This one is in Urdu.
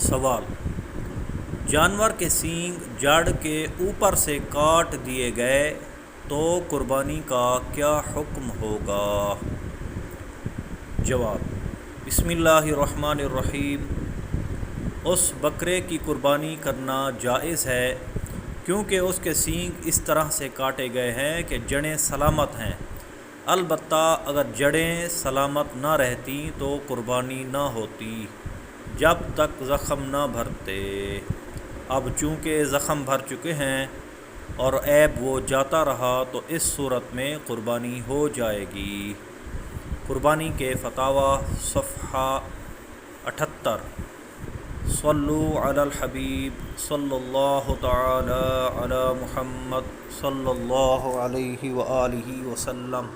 سوال: جانور کے سینگ جڑ کے اوپر سے کاٹ دیے گئے تو قربانی کا کیا حکم ہوگا؟ جواب: بسم اللہ الرحمن الرحیم۔ اس بکرے کی قربانی کرنا جائز ہے کیونکہ اس کے سینگ اس طرح سے کاٹے گئے ہیں کہ جڑیں سلامت ہیں، البتہ اگر جڑیں سلامت نہ رہتی تو قربانی نہ ہوتی جب تک زخم نہ بھرتے۔ اب چونکہ زخم بھر چکے ہیں اور عیب وہ جاتا رہا تو اس صورت میں قربانی ہو جائے گی۔ قربانی کے فتاویٰ صفحہ 78۔ صلو علی الحبیب صلی اللہ تعالی علی محمد صلی اللہ علیہ وآلہ وسلم۔